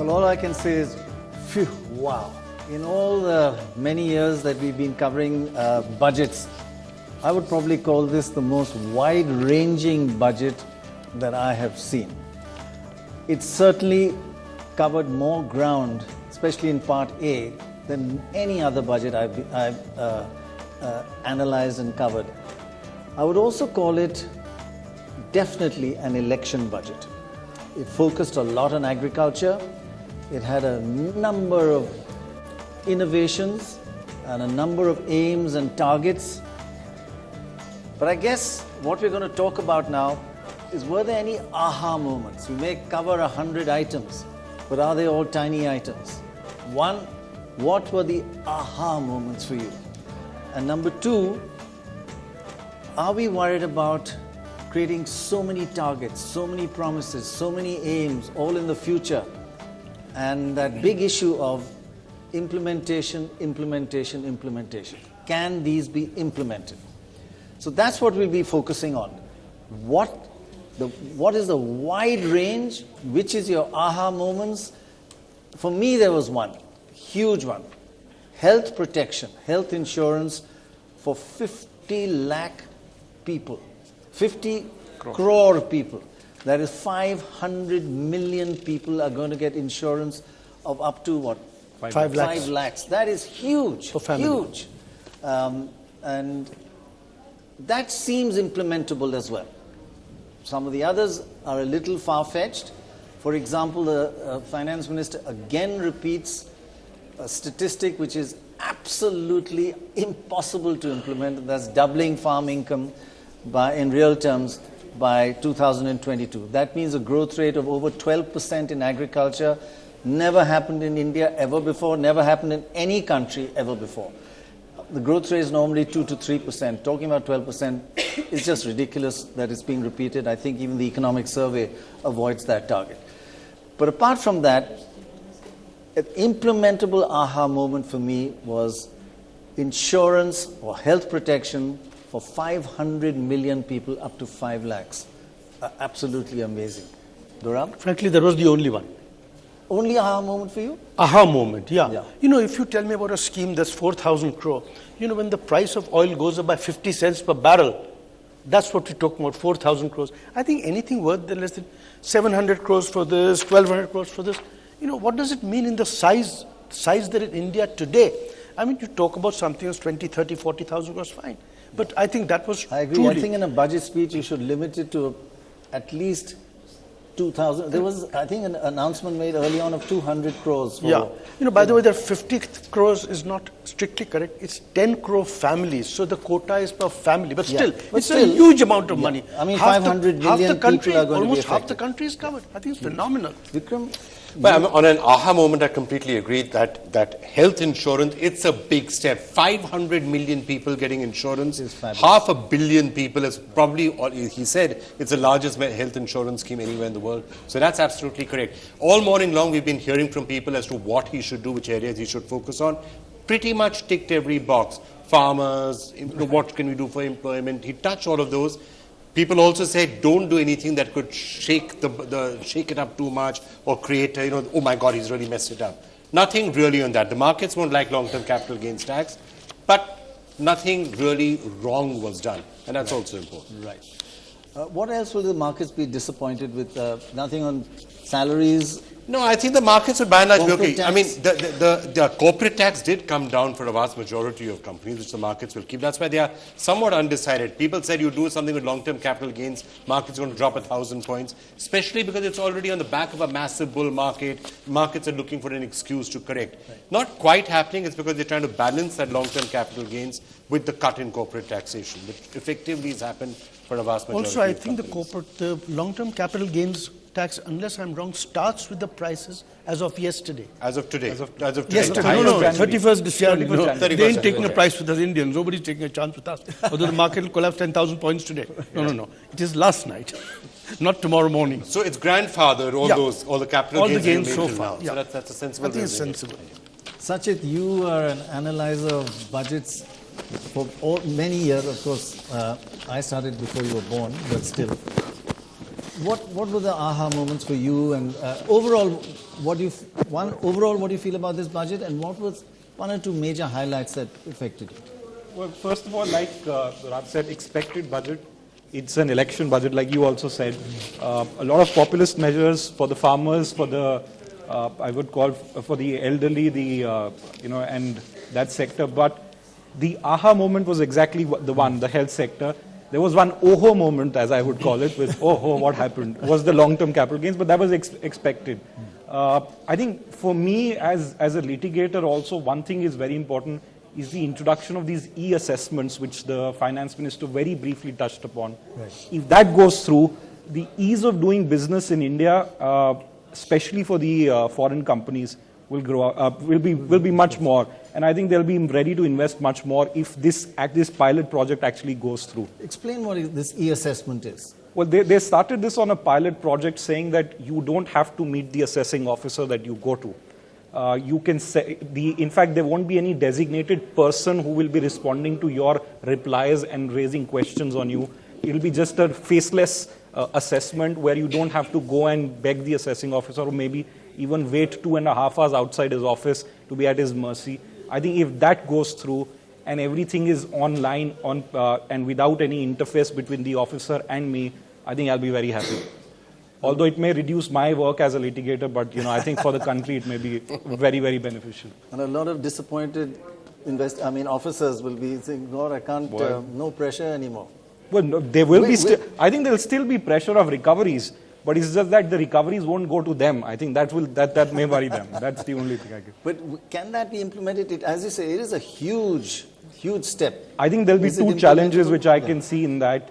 Well, all I can say is, phew, wow. In all the many years that we've been covering budgets, I would probably call this the most wide-ranging budget that I have seen. It certainly covered more ground, especially in Part A, than any other budget I've analyzed and covered. I would also call it definitely an election budget. It focused a lot on agriculture. It had a number of innovations and a number of aims and targets. But I guess what we're going to talk about now is, were there any aha moments? We may cover 100 items, but are they all tiny items? One, what were the aha moments for you? And number two, are we worried about creating so many targets, so many promises, so many aims, all in the future, and that big issue of implementation, implementation, implementation? Can these be implemented? So that's what we'll be focusing on. What is the wide range? Which is your aha moments? For me, there was one, huge one. Health protection, health insurance for 50 lakh people. 50 crore people. That is 500 million people are going to get insurance of up to what? 5 lakhs. 5 lakhs. That is huge. For family. Huge. And that seems implementable as well. Some of the others are a little far-fetched. For example, the finance minister again repeats a statistic which is absolutely impossible to implement. That's doubling farm income in real terms by 2022. That means a growth rate of over 12% in agriculture. Never happened in India ever before, never happened in any country ever before. The growth rate is normally 2 to 3%. Talking about 12% is just ridiculous that it's being repeated. I think even the economic survey avoids that target. But apart from that, an implementable aha moment for me was insurance or health protection for 500 million people up to 5 lakhs. Absolutely amazing. Gaurav? Frankly, that was the only one. Only aha moment for you? Aha moment, yeah. You know, if you tell me about a scheme that's 4,000 crore, you know, when the price of oil goes up by 50 cents per barrel, that's what we're talking about, 4,000 crores. I think anything worth less than 700 crores for this, 1,200 crores for this, you know, what does it mean in the size that in India today? I mean, you talk about something that's 20, 30, 40,000 crores, fine. But I think that was I agree. Truly, I think in a budget speech, you should limit it to at least 2,000. There was, I think, an announcement made early on of 200 crores. Yeah. You know, by the way, the 50 crores is not strictly correct. It's 10 crore families. So the quota is per family. But still, it's a huge amount of money. I mean, 500 million people are going to be almost affected. half the country is covered. I think it's phenomenal. Vikram? But on an aha moment, I completely agree that health insurance, it's a big step. 500 million people getting insurance. Half a billion people is probably, he said, it's the largest health insurance scheme anywhere in the world. So that's absolutely correct. All morning long, we've been hearing from people as to what he should do, which areas he should focus on. Pretty much ticked every box. Farmers, what can we do for employment? He touched all of those. People also said, don't do anything that could shake it up too much or create, oh my God, he's really messed it up. Nothing really on that. The markets won't like long-term capital gains tax, but nothing really wrong was done. And that's also important. Right. What else will the markets be disappointed with? Nothing on salaries? No, I think the markets would by and large be okay. Tax? I mean, the corporate tax did come down for a vast majority of companies, which the markets will keep. That's why they are somewhat undecided. People said you do something with long-term capital gains, markets are going to drop 1,000 points, especially because it's already on the back of a massive bull market. Markets are looking for an excuse to correct. Right. Not quite happening. It's because they're trying to balance that long-term capital gains with the cut in corporate taxation, which effectively has happened for a vast majority Also, I of think companies. the long-term capital gains tax, unless I'm wrong, starts with the prices as of yesterday. As of today. As of today. Yesterday. No, 31st December. No, they 31st ain't taking a January. price with us Indians. Nobody's taking a chance with us. Although the market will collapse 10,000 points today. No. It is last night, not tomorrow morning. So it's grandfathered, all the capital all gains, the gains you so made till far. now. Yeah. So that's a sensible I think it's reason. sensible. Sachit, you are an analyzer of budgets for many years. Of course, I started before you were born, but still. what were the aha moments for you, and overall, what do you feel about this budget, and what was one or two major highlights that affected you? Well, first of all, like Raj said, expected budget. It's an election budget, like you also said. A lot of populist measures for the farmers, for the I would call for the elderly, and that sector. But the aha moment was exactly the health sector. There was one oh moment, as I would call it, with what happened? Was the long-term capital gains, but that was expected. I think for me, as a litigator also, one thing is very important, is the introduction of these e-assessments, which the finance minister very briefly touched upon. Right. If that goes through, the ease of doing business in India, especially for the foreign companies, will be much more. And I think they'll be ready to invest much more if this pilot project actually goes through. Explain what this e-assessment is. Well, they started this on a pilot project saying that you don't have to meet the assessing officer that you go to. You can say, in fact, there won't be any designated person who will be responding to your replies and raising questions on you. It'll be just a faceless assessment where you don't have to go and beg the assessing officer or maybe even wait 2.5 hours outside his office to be at his mercy. I think if that goes through and everything is online and without any interface between the officer and me, I think I'll be very happy. Although it may reduce my work as a litigator, but I think for the country it may be very, very beneficial. And a lot of disappointed officers will be saying, "God, I can't, no pressure anymore." Well, no, there will be still. I think there will still be pressure of recoveries, but it's just that the recoveries won't go to them. I think that may worry them. That's the only thing I can. But can that be implemented? As you say, it is a huge step. I think there'll be two challenges which I can see in that.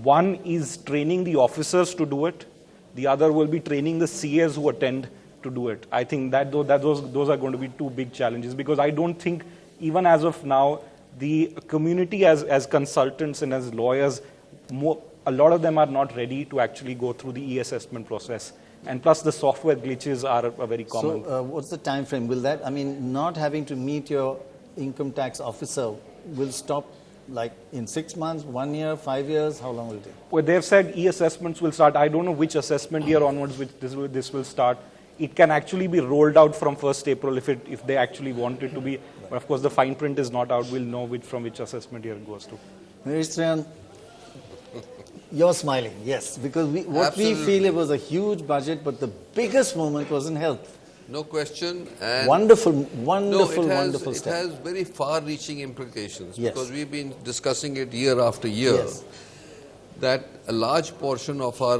One is training the officers to do it. The other will be training the CAs who attend to do it. I think that those are going to be two big challenges, because I don't think, even as of now, the community as consultants and as lawyers, a lot of them are not ready to actually go through the e-assessment process. And plus the software glitches are very common. So what's the time frame? Will that, not having to meet your income tax officer will stop like in 6 months, 1 year, 5 years? How long will it take? Well, they've said e-assessments will start. I don't know which assessment year onwards which this will start. It can actually be rolled out from 1st April if they actually want it to be. But of course, the fine print is not out. We'll know from which assessment year it goes to. Mr. You're smiling, yes, because we feel it was a huge budget, but the biggest moment was in health. No question. And wonderful it step. has very far-reaching implications, yes, because we've been discussing it year after year, yes, that a large portion of our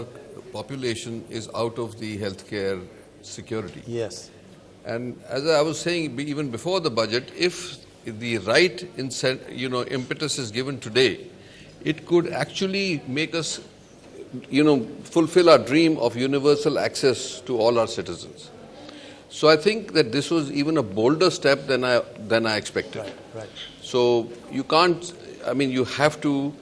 population is out of the healthcare security. Yes. And as I was saying even before the budget, if the right impetus is given today, it could actually make us fulfill our dream of universal access to all our citizens. So I think that this was even a bolder step than I expected. Right. So you can't, you have to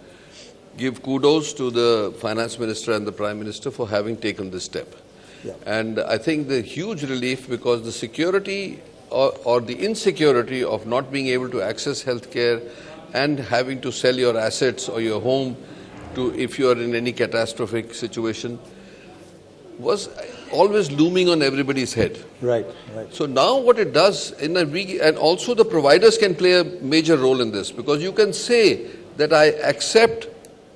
give kudos to the finance minister and the prime minister for having taken this step. Yeah. And I think the huge relief, because the security or the insecurity of not being able to access healthcare and having to sell your assets or your home if you are in any catastrophic situation, was always looming on everybody's head. Right. So now what it does, and also the providers can play a major role in this, because you can say that I accept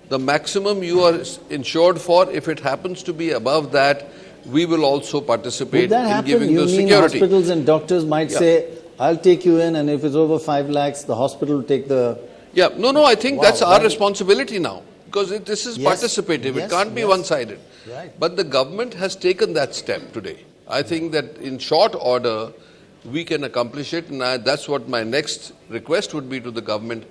the maximum you are insured for. If it happens to be above that, we will also participate in giving the security. Hospitals and doctors might say, I'll take you in, and if it's over 5 lakhs, the hospital will take the... Yeah, no, I think that's our responsibility now, because this is participative. Yes, it can't be one-sided. Right. But the government has taken that step today. I think that in short order, we can accomplish it, and that's what my next request would be to the government.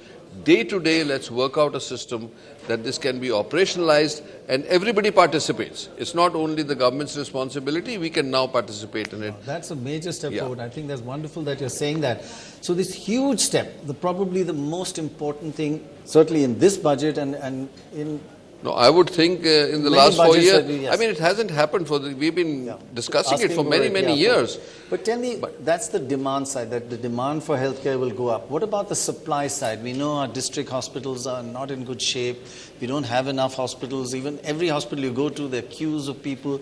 Day to day, let's work out a system that this can be operationalized and everybody participates. It's not only the government's responsibility, we can now participate in it. That's a major step forward. I think that's wonderful that you're saying that. So this huge step, probably the most important thing, certainly in this budget and in No, I would think in the Many last 4 budgets years, that we- yes. I mean, it hasn't happened we've been discussing it Asking for many, many yeah, years. But tell me, that's the demand side, that the demand for healthcare will go up. What about the supply side? We know our district hospitals are not in good shape. We don't have enough hospitals. Even every hospital you go to, there are queues of people.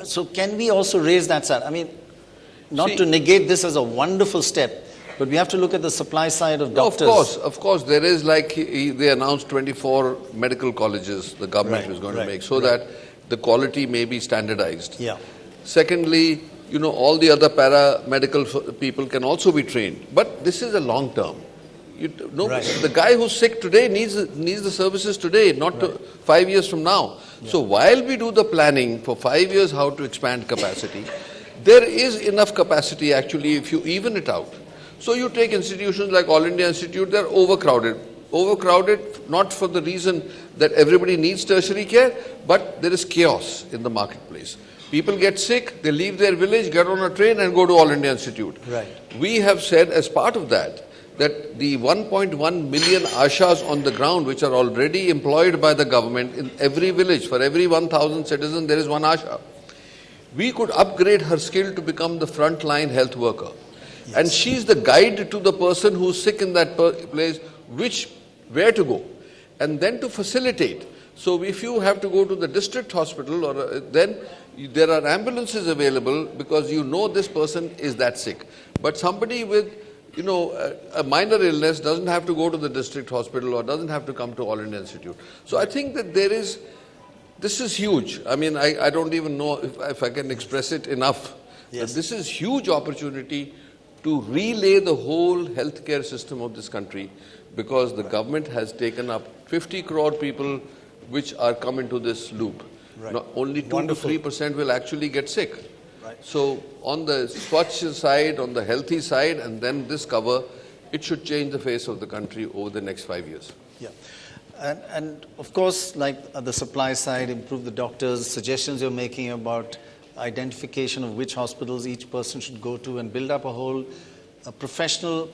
So can we also raise that side? I mean, not See- to negate this as a wonderful step, but we have to look at the supply side of No, doctors. of course, there is like they announced 24 medical colleges the government Right, is going right, to make so that the quality may be standardized. Yeah. Secondly, all the other paramedical people can also be trained. But this is a long term. Right. The guy who's sick today needs the services today, not 5 years from now. So while we do the planning for 5 years how to expand capacity, there is enough capacity actually if you even it out. So you take institutions like All India Institute, they're overcrowded. Overcrowded not for the reason that everybody needs tertiary care, but there is chaos in the marketplace. People get sick, they leave their village, get on a train and go to All India Institute. Right. We have said as part of that the 1.1 million ashas on the ground which are already employed by the government in every village, for every 1,000 citizens there is one asha. We could upgrade her skill to become the frontline health worker. Yes. And she's the guide to the person who's sick in that place, where to go. And then to facilitate. So if you have to go to the district hospital, or then there are ambulances available because this person is that sick. But somebody with a minor illness doesn't have to go to the district hospital or doesn't have to come to All India Institute. So I think that this is huge. I mean, I don't even know if I can express it enough. Yes. This is huge opportunity to relay the whole healthcare system of this country, because the government has taken up 50 crore people which are come into this loop. Right. Now, only 2 to 3% will actually get sick. Right. So on the Swachh side, on the healthy side, and then this cover, it should change the face of the country over the next 5 years. Yeah. And of course, like the supply side, improve the doctors, suggestions you're making about identification of which hospitals each person should go to, and build up a whole professional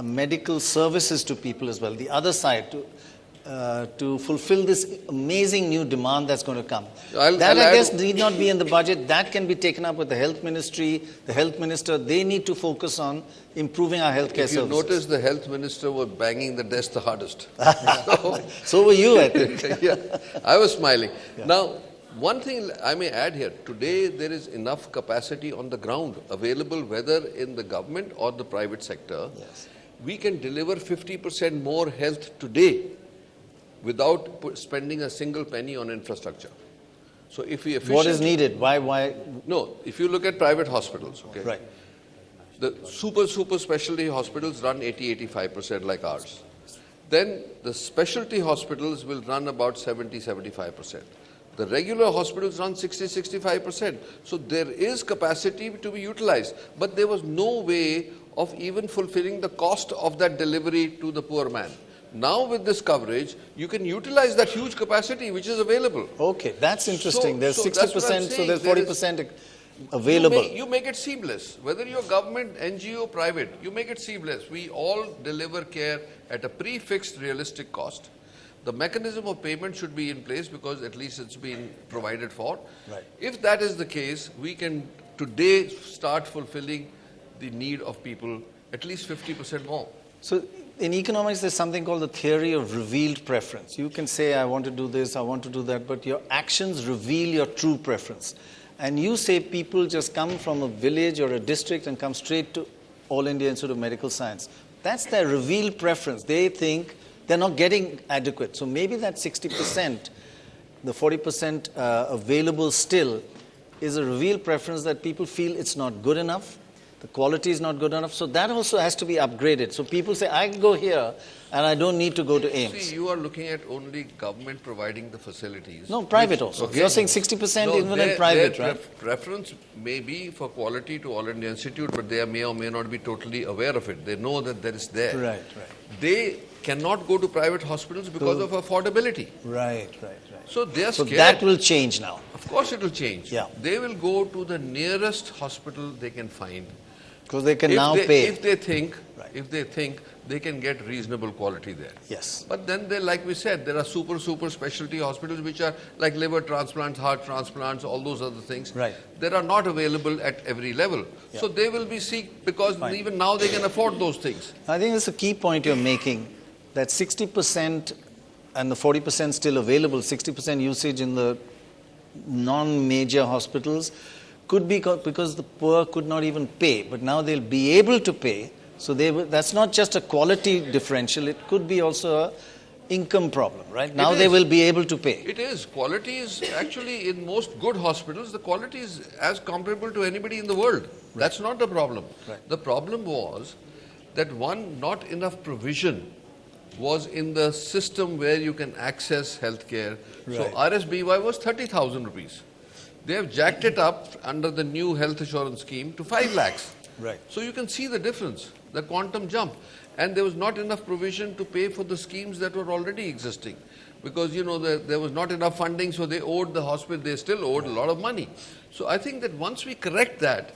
medical services to people as well. The other side, to fulfill this amazing new demand that's going to come. I guess need not be in the budget. That can be taken up with the health ministry, the health minister. They need to focus on improving our healthcare services. If you notice, the health minister was banging the desk the hardest. So were you, I think. Yeah, I was smiling. Yeah. Now, one thing I may add here, today there is enough capacity on the ground available, whether in the government or the private sector. Yes. We can deliver 50% more health today without spending a single penny on infrastructure. So if we What is needed? Why? No, if you look at private hospitals, okay? Right. The super specialty hospitals run 80-85% like ours. Then the specialty hospitals will run about 70-75%. The regular hospitals run 60-65%. So there is capacity to be utilized. But there was no way of even fulfilling the cost of that delivery to the poor man. Now with this coverage, you can utilize that huge capacity which is available. Okay, that's interesting. So- there's so 60%, that's what I'm so saying. there's There 40% available. You make it seamless. Whether you're government, NGO, private, you make it seamless. We all deliver care at a prefixed realistic cost. The mechanism of payment should be in place because at least it's been provided for. Right. If that is the case, we can today start fulfilling the need of people at least 50% more. So in economics, there's something called the theory of revealed preference. You can say, I want to do this, I want to do that, but your actions reveal your true preference. And you say people just come from a village or a district and come straight to All India Institute of Medical Science. That's their revealed preference. They think they're not getting adequate. So maybe that 60%, the 40% available still, is a revealed preference that people feel it's not good enough. The quality is not good enough. So that also has to be upgraded. So people say, I can go here and I don't need to go to AIIMS. See, you are looking at only government providing the facilities. No, private also. Okay. You're saying 60% No, even in private, their right? preference may be for quality to All India Institute, but they may or may not be totally aware of it. They know that there is there. Right. They cannot go to private hospitals because of affordability. Right. So they are So scared. that will change now. Of course it will change. Yeah. They will go to the nearest hospital they can find. Because they can if now they, pay. If they think they can get reasonable quality there. Yes. But then they, like we said, there are super specialty hospitals which are like liver transplants, heart transplants, all those other things. Right. That are not available at every level. Yeah. So they will be seek because even now they can afford those things. I think it's a key point you're making, that 60% and the 40% still available, 60% usage in the non-major hospitals could be because the poor could not even pay, but now they'll be able to pay. So that's not just a quality differential, it could be also an income problem, right? Now they will be able to pay. It is. Quality is actually, in most good hospitals, the quality is as comparable to anybody in the world. Right. That's not the problem. Right. The problem was that not enough provision was in the system where you can access healthcare. Right. So RSBY was 30,000 rupees. They have jacked it up under the new health insurance scheme to 5 lakhs. Right. So you can see the difference, the quantum jump. And there was not enough provision to pay for the schemes that were already existing. Because, there was not enough funding, so they owed the hospital, they still owed a lot of money. So I think that once we correct that,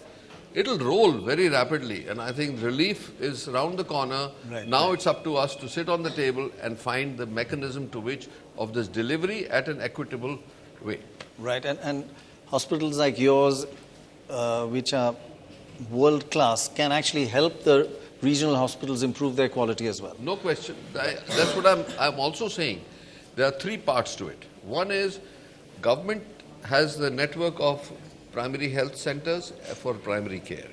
it'll roll very rapidly. And I think relief is around the corner. Right. Now it's up to us to sit on the table and find the mechanism of this delivery at an equitable way. Right. And hospitals like yours, which are world-class, can actually help the regional hospitals improve their quality as well. No question. That's what I'm also saying. There are 3 parts to it. One is government has the network of primary health centers for primary care.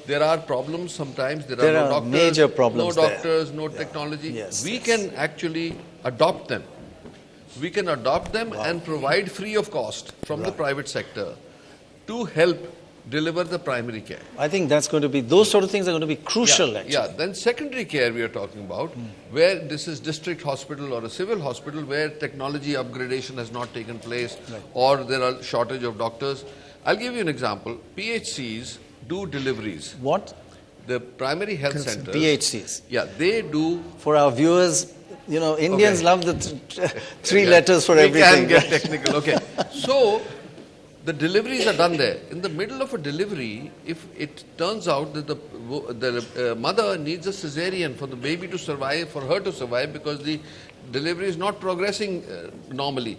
There are problems sometimes. There are no doctors, major problems no doctors, no technology. Yes, we can actually adopt them. We can adopt them and provide free of cost from the private sector to help deliver the primary care. I think that's going to be, those sort of things are going to be crucial actually. Yeah, then secondary care we are talking about, where this is district hospital or a civil hospital where technology upgradation has not taken place, or there are shortage of doctors. I'll give you an example. PHCs do deliveries. What? The primary health centers. PHCs. Yeah, they do. For our viewers, Indians love the 3 letters for everything. We can get technical, okay. So, the deliveries are done there. In the middle of a delivery, if it turns out that the mother needs a cesarean for the baby to survive, for her to survive, because the delivery is not progressing normally,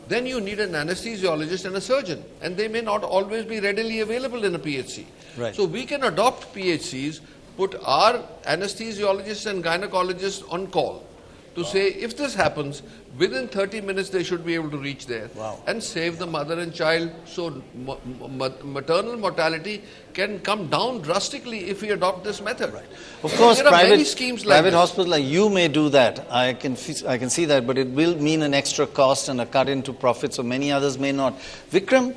then you need an anesthesiologist and a surgeon, and they may not always be readily available in a PHC. Right. So we can adopt PHCs, put our anesthesiologists and gynecologists on call to say, if this happens, within 30 minutes they should be able to reach there and save the mother and child. So maternal mortality can come down drastically if we adopt this method. Right. Of course, there are many schemes like private hospitals like you may do that. I can see that, but it will mean an extra cost and a cut into profits, so many others may not. Vikram,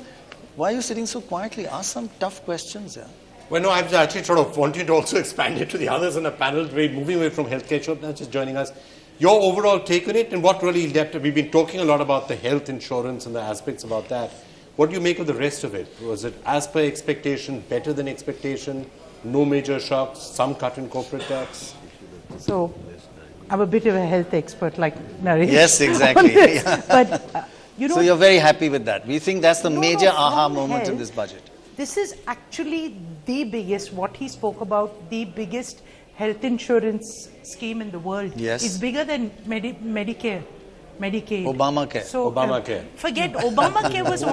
why are you sitting so quietly? Ask some tough questions. Yeah. Well, no, I was actually sort of wanting to also expand it to the others in the panel. We're moving away from healthcare, Shobna just joining us. Your overall take on it, and what really left? We've been talking a lot about the health insurance and the aspects about that. What do you make of the rest of it? Was it as per expectation, better than expectation, no major shocks, some cut in corporate tax? So, I'm a bit of a health expert like Naresh. Yes, exactly. But, so you're very happy with that. We think that's the major aha moment in this budget. This is actually the biggest, what he spoke about, the biggest health insurance scheme in the world. Yes. It's bigger than Medicaid. Obamacare. So, Obamacare. Forget, Obamacare was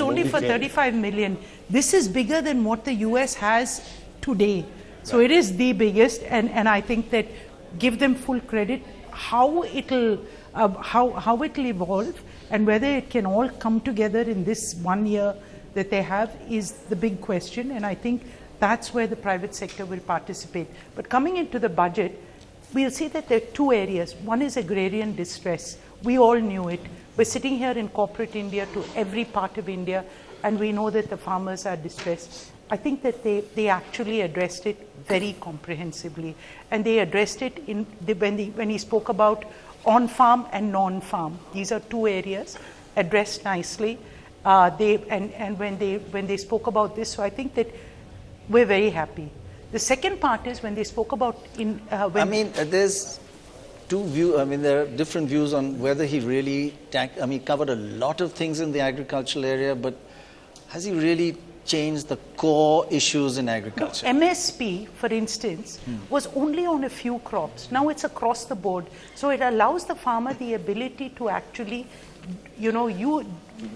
only for 35 million. This is bigger than what the US has today. So it is the biggest, and I think that give them full credit. How it'll evolve and whether it can all come together in this 1 year that they have is the big question, and I think that's where the private sector will participate. But coming into the budget, we'll see that there are 2 areas. One is agrarian distress. We all knew it. We're sitting here in corporate India to every part of India, and we know that the farmers are distressed. I think that they actually addressed it very comprehensively, and they addressed it when he spoke about on-farm and non-farm. These are 2 areas addressed nicely. When they spoke about this, so I think that we're very happy. The second part is when they spoke about there's 2 views. There are different views on whether he really covered a lot of things in the agricultural area, but has he really change the core issues in agriculture. MSP, for instance, was only on a few crops. Now it's across the board. So it allows the farmer the ability to actually, you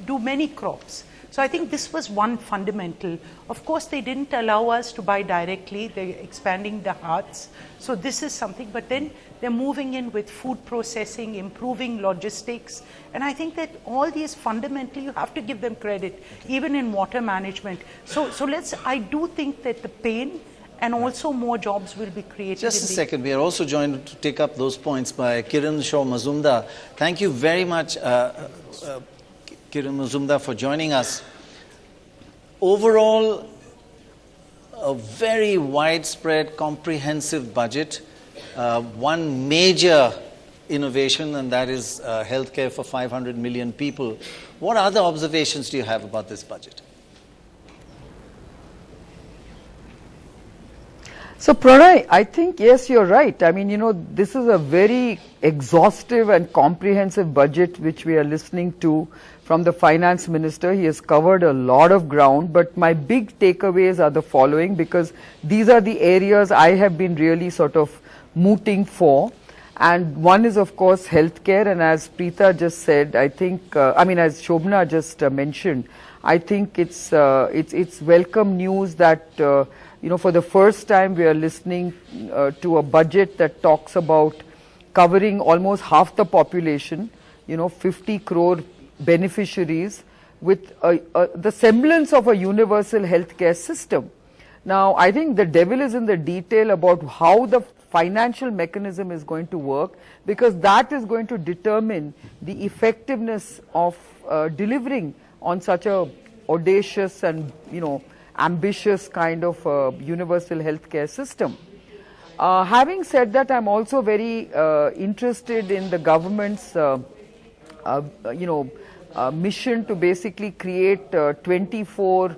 do many crops. So I think this was one fundamental. Of course, they didn't allow us to buy directly. They're expanding the hearts. So this is something. But then they're moving in with food processing, improving logistics. And I think that all these fundamentally, you have to give them credit, even in water management. So I do think that the pain and also more jobs will be created. Just a second. We are also joined to take up those points by Kiran Shaw Mazumdar. Thank you very much, Kiran Mazumdar, for joining us. Overall, a very widespread, comprehensive budget. One major innovation, and that is healthcare for 500 million people. What other observations do you have about this budget? So Prannoy, I think, yes, you're right. I mean, this is a very exhaustive and comprehensive budget which we are listening to from the finance minister. He has covered a lot of ground, but my big takeaways are the following, because these are the areas I have been really sort of mooting for. And one is, of course, healthcare. And as Preeta just said, I think, as Shobna just mentioned, I think it's welcome news that for the first time we are listening to a budget that talks about covering almost half the population, 50 crore beneficiaries with the semblance of a universal healthcare system. Now, I think the devil is in the detail about how the financial mechanism is going to work, because that is going to determine the effectiveness of delivering on such a audacious and, ambitious kind of universal healthcare system. Having said that, I'm also very interested in the government's, mission to basically create 24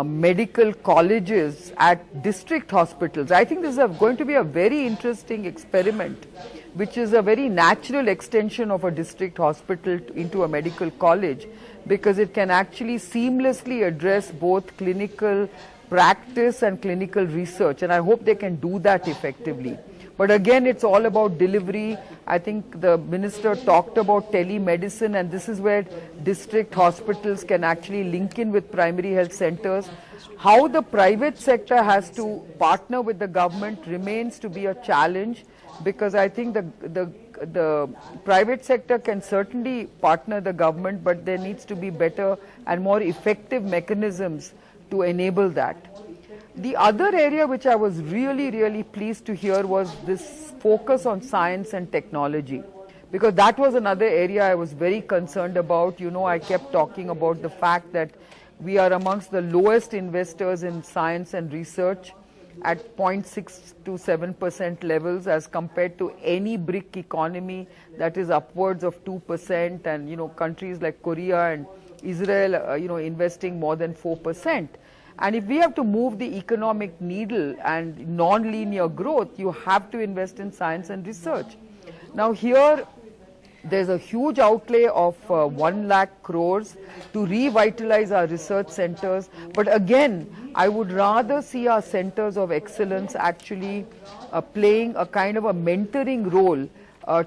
medical colleges at district hospitals. I think this is going to be a very interesting experiment, which is a very natural extension of a district hospital into a medical college, because it can actually seamlessly address both clinical practice and clinical research, and I hope they can do that effectively. But again, it's all about delivery. I think the minister talked about telemedicine, and this is where district hospitals can actually link in with primary health centers. How the private sector has to partner with the government remains to be a challenge, because I think the private sector can certainly partner the government, but there needs to be better and more effective mechanisms to enable that. The other area which I was really, really pleased to hear was this focus on science and technology, because that was another area I was very concerned about. I kept talking about the fact that we are amongst the lowest investors in science and research at 0.6 to 7% levels, as compared to any BRIC economy that is upwards of 2%, and countries like Korea and Israel investing more than 4%. And if we have to move the economic needle and non-linear growth, you have to invest in science and research. Now here, there's a huge outlay of 1 lakh crores to revitalize our research centers. But again, I would rather see our centers of excellence actually playing a kind of a mentoring role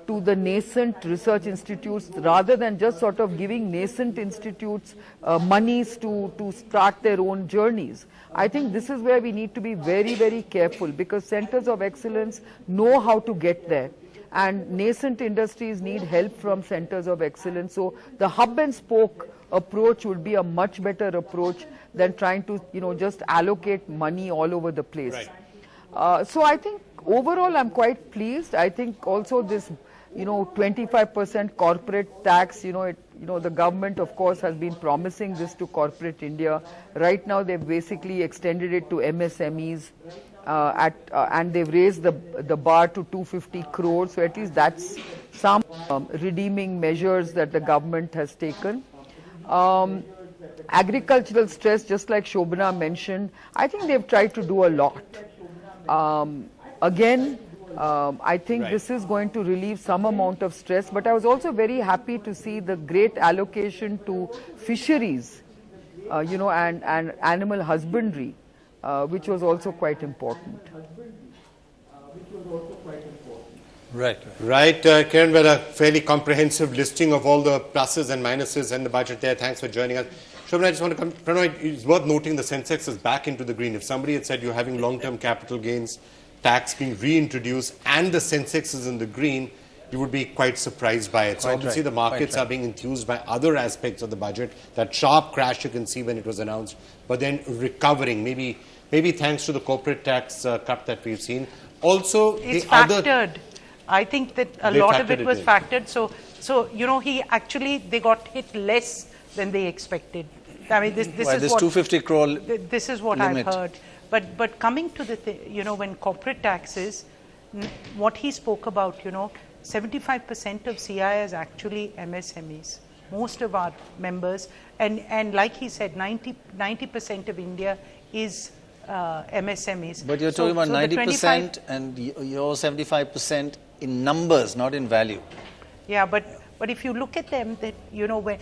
to the nascent research institutes, rather than just sort of giving nascent institutes monies to start their own journeys. I think this is where we need to be very, very careful, because centers of excellence know how to get there, and nascent industries need help from centers of excellence. So the hub and spoke approach would be a much better approach than trying to just allocate money all over the place. Right. So I think overall I'm quite pleased. I think also this 25% corporate tax, the government of course has been promising this to corporate India. Right now they've basically extended it to MSMEs and they've raised the bar to 250 crores. So at least that's some redeeming measures that the government has taken. Agricultural stress, just like Shobana mentioned, I think they've tried to do a lot. I think this is going to relieve some amount of stress, but I was also very happy to see the great allocation to fisheries and animal husbandry, which was also quite important. Right, Kiran, we had a fairly comprehensive listing of all the pluses and minuses in the budget there. Thanks for joining us. Shobhan, I just want to come. Prannoy, it's worth noting the Sensex is back into the green. If somebody had said you're having long-term capital gains tax being reintroduced and the Sensex is in the green, you would be quite surprised by it. So obviously the markets are being enthused by other aspects of the budget. That sharp crash you can see when it was announced, but then recovering, maybe thanks to the corporate tax cut that we've seen. Also, it's factored. I think that a lot of it was factored. So they got hit less than they expected. I mean, this is what 250 crore. This is what limit. I've heard. But coming to the when corporate taxes, what he spoke about, 75% of CI is actually MSMEs. Most of our members, and like he said, 90% of India is MSMEs. But you're talking about 90% and you're 75% in numbers, not in value. Yeah, but if you look at them, that when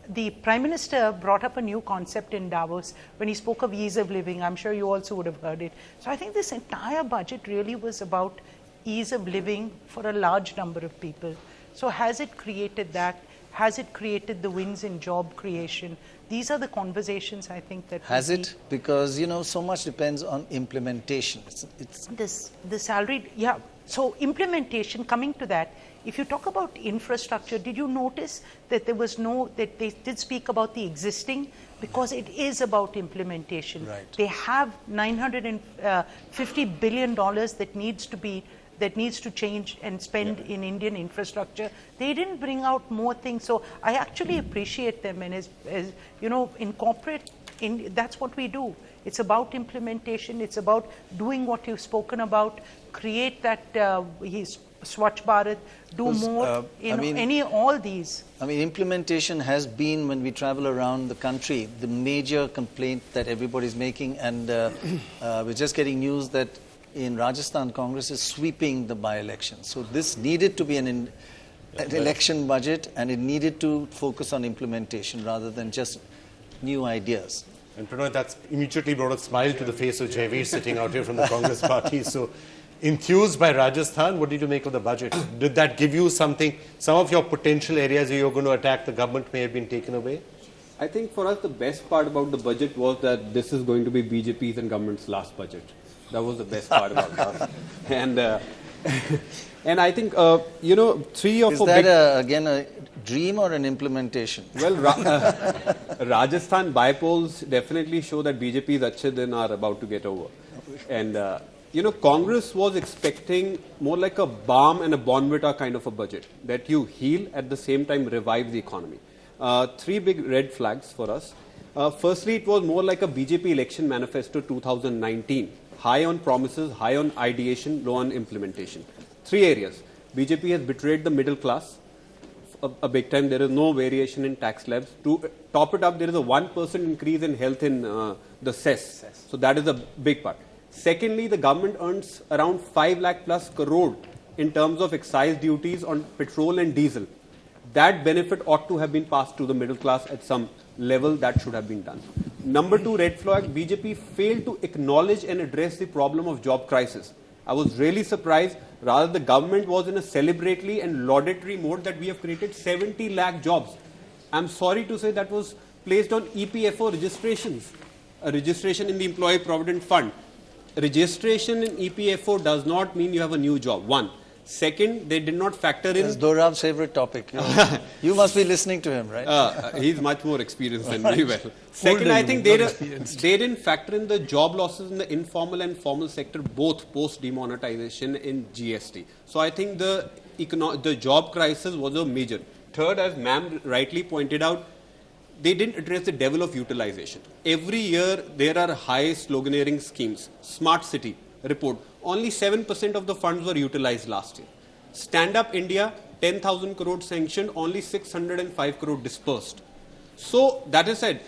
the Prime Minister brought up a new concept in Davos when he spoke of ease of living. I'm sure you also would have heard it. So I think this entire budget really was about ease of living for a large number of people. So has it created that? Has it created the wins in job creation? These are the conversations I think that has it? Because so much depends on implementation. It's the salary. Yeah. So implementation. Coming to that, if you talk about infrastructure, did you notice that that they did speak about the existing, because it is about implementation. Right. They have $950 billion that needs to change and spend in Indian infrastructure. They didn't bring out more things. So I actually appreciate them, and as in corporate, that's what we do. It's about implementation. It's about doing what you've spoken about. Create that Swachh Bharat. Do more. All these. I mean, implementation has been, when we travel around the country, the major complaint that everybody's making, and we're just getting news that in Rajasthan, Congress is sweeping the by-election. So this needed to be an election budget, and it needed to focus on implementation rather than just new ideas. And Prannoy, that's immediately brought a smile to the face of Jaiveer sitting out here from the Congress party. So enthused by Rajasthan, what did you make of the budget? Did that give you something, some of your potential areas where you're going to attack the government may have been taken away? I think for us the best part about the budget was that this is going to be BJP's and government's last budget. That was the best part about us. And I think, 3 or 4 Is that again a dream or an implementation? Well, Rajasthan bypolls definitely show that BJP's Achhe Din are about to get over. And, Congress was expecting more like a balm and a Bonvita kind of a budget, that you heal at the same time revive the economy. 3 big red flags for us. Firstly, it was more like a BJP election manifesto 2019. High on promises, high on ideation, low on implementation. 3 areas. BJP has betrayed the middle class a big time. There is no variation in tax slabs. To top it up, there is a 1% increase in health in the cess. So that is a big part. Secondly, the government earns around 5 lakh plus crore in terms of excise duties on petrol and diesel. That benefit ought to have been passed to the middle class at some level. That should have been done. Number 2 red flag, BJP failed to acknowledge and address the problem of job crisis. I was really surprised. Rather, the government was in a celebratory and laudatory mode that we have created 70 lakh jobs. I'm sorry to say that was placed on EPFO registrations, a registration in the Employee Provident Fund. Registration in EPFO does not mean you have a new job, one. Second, they did not factor in... That's Dorab's favorite topic. You must be listening to him, right? He's much more experienced than me. Well. Second, I think they didn't factor in the job losses in the informal and formal sector, both post-demonetization in GST. So I think the job crisis was a major. Third, as ma'am rightly pointed out, they didn't address the level of utilization. Every year, there are high sloganeering schemes. Smart City report. Only 7% of the funds were utilized last year. Stand Up India, 10,000 crore sanctioned, only 605 crore dispersed. So, that is said,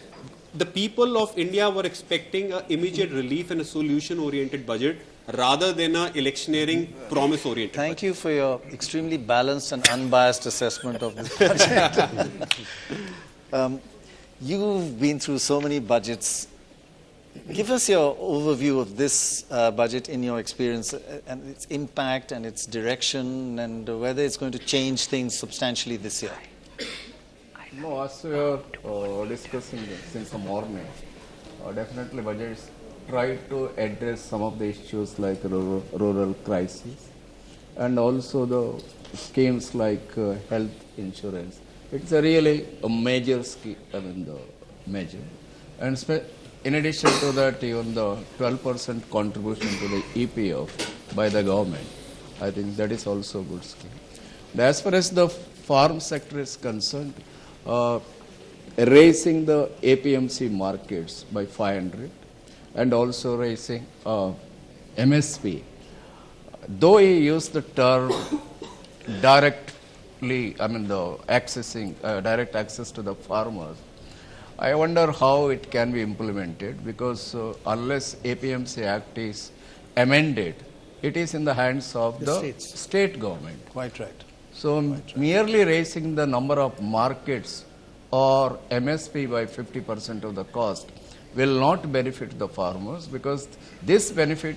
the people of India were expecting an immediate relief and a solution-oriented budget rather than an electioneering promise-oriented budget. Thank you for your extremely balanced and unbiased assessment of this budget. You've been through so many budgets. Give us your overview of this budget in your experience and its impact and its direction and whether it's going to change things substantially this year. No, as we are discussing since the morning, definitely budgets try to address some of the issues like rural crisis and also the schemes like health insurance. It's a really a major scheme, the measure. And in addition to that, even the 12% contribution to the EPF by the government, I think that is also a good scheme. And as far as the farm sector is concerned, raising the APMC markets by 500 and also raising MSP. Though he used the term directly, the direct access to the farmers, I wonder how it can be implemented because unless APMC Act is amended, it is in the hands of the state government. Quite right. So merely raising the number of markets or MSP by 50% of the cost will not benefit the farmers because this benefit,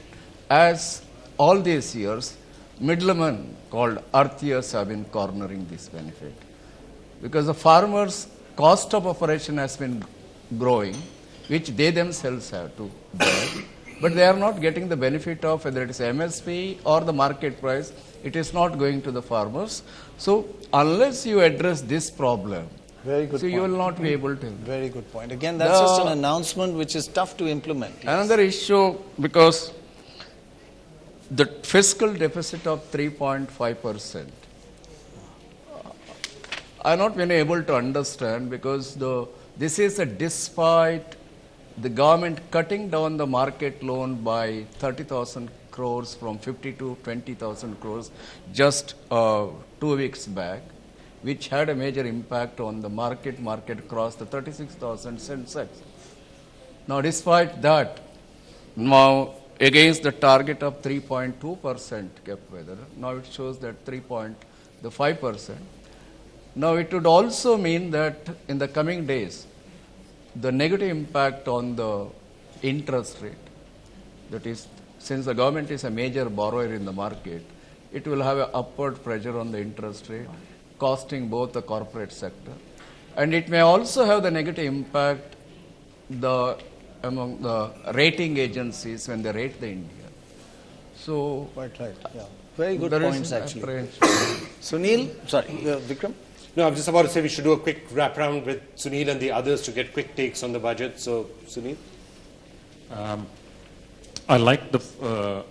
as all these years, middlemen called earthiers have been cornering this benefit. Because the farmers' cost of operation has been growing, which they themselves have to bear, but they are not getting the benefit of whether it is MSP or the market price, it is not going to the farmers. So unless you address this problem, very good point. You will not be able to. Very good point. Again, that's just an announcement which is tough to implement. Yes. Another issue, because the fiscal deficit of 3.5%, I have not been able to understand because this is despite the government cutting down the market loan by 30,000 crores from 50 to 20,000 crores just 2 weeks back, which had a major impact on the market across the 36,000 Sensex. Now, despite that, now against the target of 3.2% kept weather, now it shows that 3.5%. Now, it would also mean that in the coming days, the negative impact on the interest rate, that is, since the government is a major borrower in the market, it will have an upward pressure on the interest rate, costing both the corporate sector. And it may also have the negative impact among the rating agencies when they rate the India. So, quite right. Yeah. Very good points, actually. Sunil, sorry, Vikram? No, I'm just about to say we should do a quick wrap round with Sunil and the others to get quick takes on the budget. So, Sunil? I like the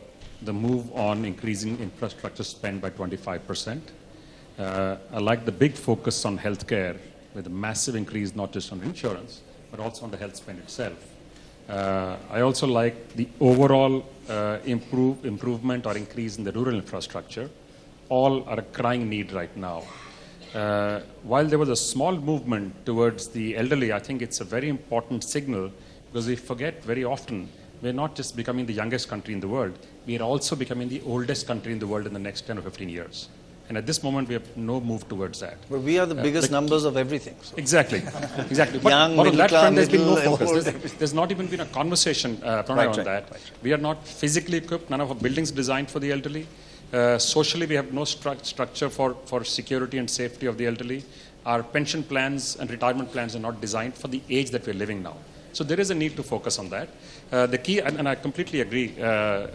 move on increasing infrastructure spend by 25%. I like the big focus on healthcare with a massive increase not just on insurance, but also on the health spend itself. I also like the overall improvement or increase in the rural infrastructure. All are a crying need right now. While there was a small movement towards the elderly, I think it's a very important signal because we forget very often we're not just becoming the youngest country in the world, we are also becoming the oldest country in the world in the next 10 or 15 years. And at this moment, we have no move towards that. But we are the biggest numbers of everything. So. Exactly. But on that front, there's been no focus. There's not even been a conversation, Prannoy, on that. Right. We are not physically equipped. None of our buildings designed for the elderly. Socially, we have no structure for security and safety of the elderly. Our pension plans and retirement plans are not designed for the age that we're living now. So there is a need to focus on that. The key, and I completely agree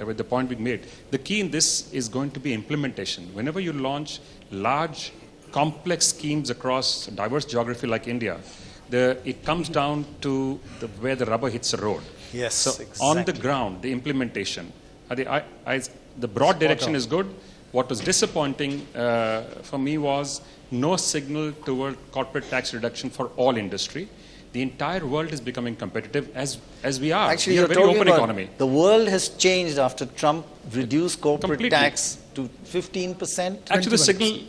with the point being made, the key in this is going to be implementation. Whenever you launch large, complex schemes across diverse geography like India, it comes down to where the rubber hits the road. Yes, so exactly. On the ground, the implementation, the broad direction is good. What was disappointing for me was no signal toward corporate tax reduction for all industry. The entire world is becoming competitive as we are. Actually, we are a very open economy. The world has changed after Trump reduced corporate tax to 15%? Actually,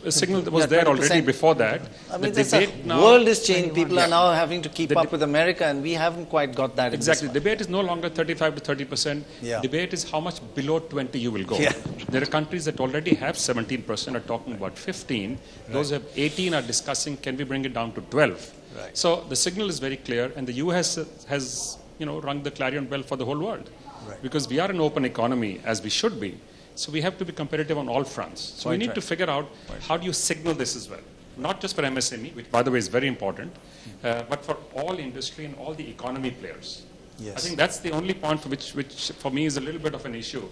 the signal was there already 20%. before that. I mean, the debate the now, world is changing. People are now having to keep The up with America, and we haven't quite got that. exactly. In The this debate is no longer 35 to 30%. Yeah. Debate is how much below 20 you will go. Yeah. There are countries that already have 17% are talking about 15. Those who have 18 are discussing, can we bring it down to 12? Right. So the signal is very clear, and the US has rung the clarion bell for the whole world. Right. Because we are an open economy, as we should be. So we have to be competitive on all fronts. So we need to figure out how do you signal this as well. Not just for MSME, which by the way is very important, but for all industry and all the economy players. Yes. I think that's the only point for which for me is a little bit of an issue.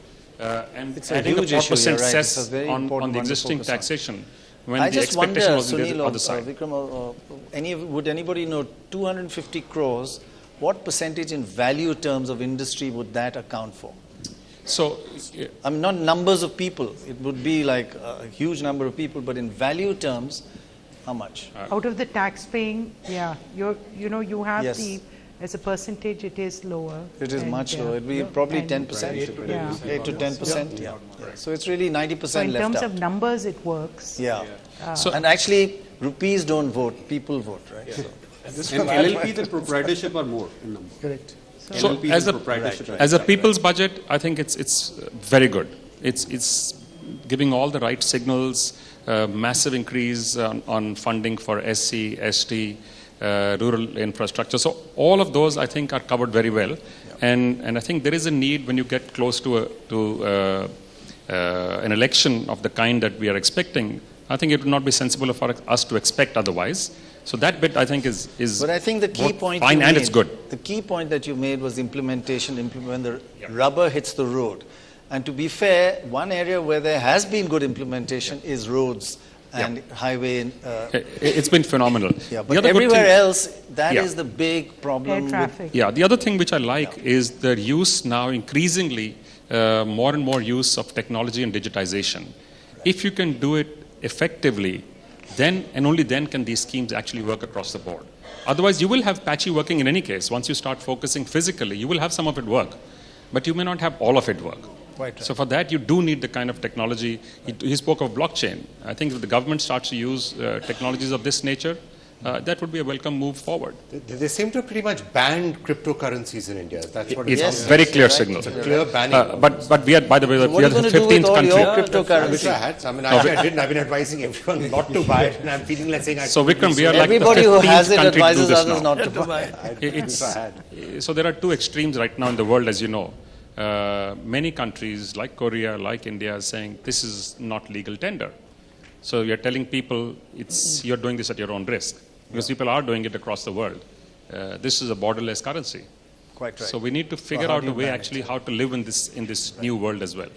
And It's a adding huge a issue, 4% you're right. It's cess a very on important the one to existing focus on. taxation when I the just wonder, expectation was on Sunil the or other side. Vikram, would anybody know 250 crores, what percentage in value terms of industry would that account for? So, I mean, not numbers of people. It would be like a huge number of people, but in value terms, how much? Out of the tax paying, yeah, you have Yes. as a percentage, it is lower. It is And, much lower. It would be probably 10%. Yeah. 8 to 10%. Yeah. So it's really 90% So in left terms out. of numbers, it works. Yeah. So- And actually, rupees don't vote, people vote, right? So, And LLPs and proprietorship are more in number. Correct. So LLPs as and a, proprietorship. as a people's budget, I think it's very good. It's giving all the right signals, massive increase on funding for SC, ST, rural infrastructure. So all of those, I think, are covered very well. And I think there is a need when you get close to an election of the kind that we are expecting. I think it would not be sensible for us to expect otherwise. So that bit, I think, is but I think the key both point fine you and made, it's good. The key point that you made was implementation, when the rubber hits the road. And to be fair, one area where there has been good implementation is roads and highway. It's been phenomenal. Yeah, The but other good everywhere thing- else, that is the big problem. Air with- traffic. Yeah, the other thing which I like is the use now increasingly, more and more use of technology and digitization. If you can do it effectively, then and only then can these schemes actually work across the board. Otherwise, you will have patchy working in any case. Once you start focusing physically, you will have some of it work, but you may not have all of it work. Quite right. So for that, you do need the kind of technology. He spoke of blockchain. I think if the government starts to use technologies of this nature, that would be a welcome move forward. They seem to have pretty much banned cryptocurrencies in India. That's what It's it's a very clear right. signal. It's a clear banning. But we are, by the way, What we are are you the going to do with 15th all country. your I wish cryptocurrency? I had. I mean, actually, I didn't. I've been advising everyone not to buy it, and I'm feeling like saying I So Vikram, we are like the Everybody who 15th has it country to do advises this others now. not to buy. It's, so there are two extremes right now in the world, as you know. Many countries like Korea, like India, are saying this is not legal tender. So you're telling people you're doing this at your own risk, because people are doing it across the world. This is a borderless currency. Quite right. So we need to figure how out do a you way manage actually how to live in this new world as well.